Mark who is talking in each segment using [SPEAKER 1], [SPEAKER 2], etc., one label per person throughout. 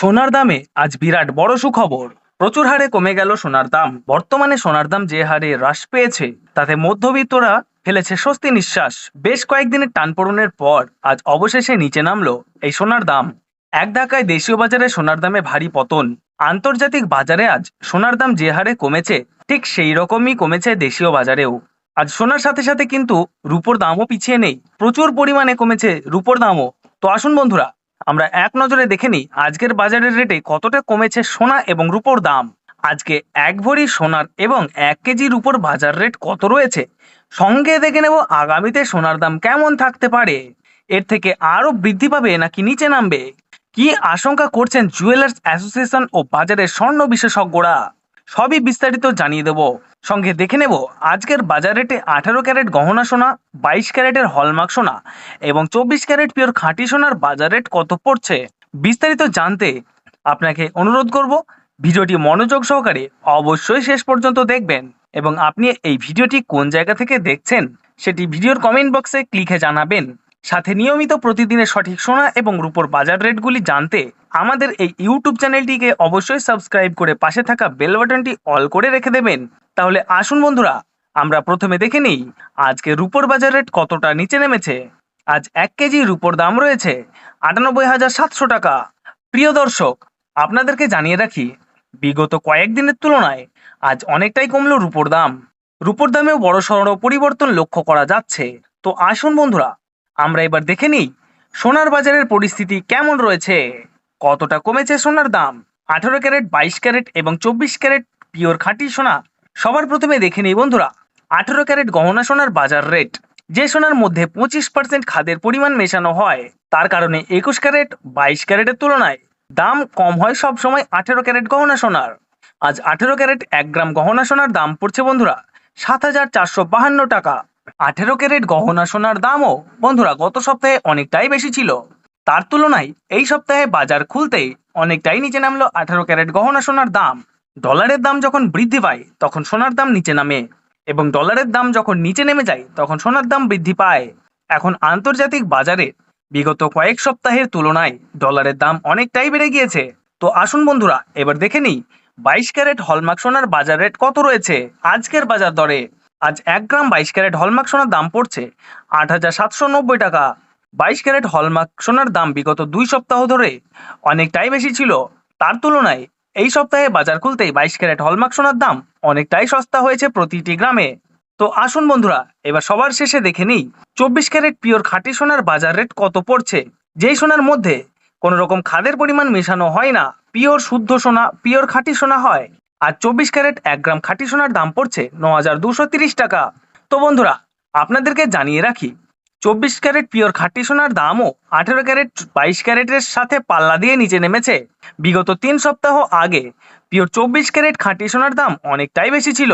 [SPEAKER 1] সোনার দামে আজ বিরাট বড় সুখবর। প্রচুর হারে কমে গেল সোনার দাম। বর্তমানে সোনার দাম যে হারে হ্রাস পেয়েছে তাতে মধ্যবিত্তরা ফেলেছে স্বস্তি নিঃশ্বাস। বেশ কয়েকদিনের টানপোড়েনের পর আজ অবশেষে নিচে নামলো এই সোনার দাম। এক ধাক্কায় দেশীয় বাজারে সোনার দামে ভারী পতন। আন্তর্জাতিক বাজারে আজ সোনার দাম যে হারে কমেছে ঠিক সেই রকমই কমেছে দেশীয় বাজারেও। আজ সোনার সাথে সাথে কিন্তু রূপোর দামও পিছিয়ে নেই, প্রচুর পরিমাণে কমেছে রূপোর দামও। তো আসুন বন্ধুরা, আমরা এক নজরে দেখে নিই আজকের বাজারের রেটে কতটা কমেছে সোনা এবং রূপোর দাম। আজকে এক ভরি সোনার এবং 1 কেজি রূপোর বাজার রেট কত রয়েছে, সঙ্গে দেখে নেব আগামীতে সোনার দাম কেমন থাকতে পারে। এর থেকে আরো বৃদ্ধি পাবে নাকি নিচে নামবে, কি আশঙ্কা করছেন জুয়েলার্স অ্যাসোসিয়েশন ও বাজারের স্বর্ণ বিশেষজ্ঞরা, সবই বিস্তারিত জানিয়ে দেব। সঙ্গে দেখে নেব আজকের বাজার রেটে 18 ক্যারেট গহনা সোনা, 22 ক্যারেটের হলমার্ক সোনা এবং 24 ক্যারেট পিওর খাঁটি সোনার বাজার রেট কত পড়ছে। বিস্তারিত জানতে আপনাকে অনুরোধ করব ভিডিওটি মনোযোগ সহকারে অবশ্যই শেষ পর্যন্ত দেখবেন, এবং আপনি এই ভিডিওটি কোন জায়গা থেকে দেখছেন সেটি ভিডিওর কমেন্ট বক্সে লিখে জানাবেন। সাথে নিয়মিত প্রতিদিনের সঠিক সোনা এবং রূপোর বাজার রেটগুলি জানতে আমাদের এই ইউটিউব চ্যানেলটিকে অবশ্যই সাবস্ক্রাইব করে পাশে থাকা বেল বাটনটি অল করে রেখে দেবেন। তাহলে আসুন বন্ধুরা, আমরা প্রথমে দেখে নিই আজকে রূপোর বাজার রেট কতটা নিচে নেমেছে। আজ 1 কেজি রূপোর দাম রয়েছে 98,700 টাকা। প্রিয় দর্শক, আপনাদেরকে জানিয়ে রাখি বিগত কয়েকদিনের তুলনায় আজ অনেকটাই কমলো রূপোর দাম। রূপোর দামেও বড়সড় পরিবর্তন লক্ষ্য করা যাচ্ছে। তো আসুন বন্ধুরা, আমরা এবার দেখে নিই সোনার বাজারের পরিস্থিতি কেমন রয়েছে, কতটা কমেছে সোনার দাম। 18 ক্যারেট, 22 ক্যারেট এবং 24 ক্যারেট পিওর খাঁটি সোনা। সবার প্রথমে দেখে নিই বন্ধুরা 18 ক্যারেট গহনা সোনার বাজার রেট। যে সোনার মধ্যে 25% খাদের পরিমাণ মেশানো হয়, তার কারণে 21 ক্যারেট, 22 ক্যারেটের তুলনায় দাম কম হয় সব সময় 18 ক্যারেট গহনা সোনার। আজ 18 ক্যারেট 1 গ্রাম গহনা সোনার দাম পড়ছে বন্ধুরা 7,452 টাকা। 18 ক্যারেট গহনা সোনার দামও বন্ধুরা গত সপ্তাহে অনেকটাই বেশি ছিল, তার তুলনায় এই সপ্তাহে বাজার খুলতেই অনেকটাই নিচে নামলো 18 ক্যারেট গহনা সোনার দাম। ডলারের দাম যখন বৃদ্ধি পায় তখন সোনার দাম নিচে নামে, এবং ডলারের দাম যখন নিচে নেমে যায় তখন সোনার দাম বৃদ্ধি পায়। এখন আন্তর্জাতিক বাজারে বিগত কয়েক সপ্তাহের তুলনায় ডলারের দাম অনেকটাই বেড়ে গিয়েছে। তো আসুন বন্ধুরা, এবার দেখে নিই 22 ক্যারেট হলমার্ক সোনার বাজার রেট কত রয়েছে আজকের বাজার দরে। আজ 1 গ্রাম 22 ক্যারেট হলমার্ক সোনার দাম পড়ছে 8,790 টাকা। 22 ক্যারেট হলমার্ক সোনার দাম বিগত 2 সপ্তাহ ধরে অনেকটাই বেশি ছিল, তার তুলনায় এই সপ্তাহে বাজার খুলতেই 22 ক্যারেট হলমার্ক সোনার দাম অনেকটাই সস্তা হয়েছে প্রতিটি গ্রামে। তো আসুন বন্ধুরা, এবার সবার শেষে দেখে নিই 24 ক্যারেট পিওর খাঁটি সোনার বাজার রেট কত পড়ছে। যেই সোনার মধ্যে কোনো রকম খাদের পরিমাণ মেশানো হয় না, পিওর শুদ্ধ সোনা, পিওর খাঁটি সোনা হয়। আর 24 ক্যারেট 1 গ্রাম খাঁটি সোনার দাম পড়ছে 9,230 টাকা। তো বন্ধুরা, আপনাদেরকে জানিয়ে রাখি 24 ক্যারেট পিওর খাঁটি সোনার দামও 18 ক্যারেট 22 ক্যারেটের সাথে পাল্লা দিয়ে নিচে নেমেছে। বিগত 3 সপ্তাহ আগে পিওর 24 ক্যারেট খাঁটি সোনার দাম অনেকটাই বেশি ছিল,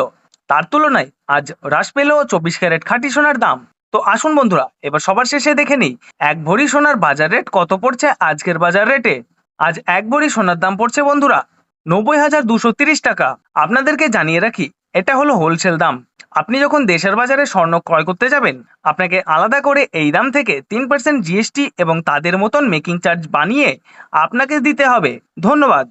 [SPEAKER 1] তার তুলনায় আজ হ্রাস পেল 24 ক্যারেট খাঁটি সোনার দাম। তো আসুন বন্ধুরা, এবার সবার শেষে দেখে নিই এক ভরি সোনার বাজার রেট কত পড়ছে আজকের বাজার রেটে। আজ এক ভরি সোনার দাম পড়ছে বন্ধুরা 90,230 টাকা। আপনাদেরকে জানিয়ে রাখি এটা হলো হোলসেল দাম। আপনি যখন দেশের বাজারে স্বর্ণ ক্রয় করতে যাবেন, আপনাকে আলাদা করে এই দাম থেকে 3% জিএসটি এবং তাদের মতন মেকিং চার্জ বানিয়ে আপনাকে দিতে হবে। ধন্যবাদ।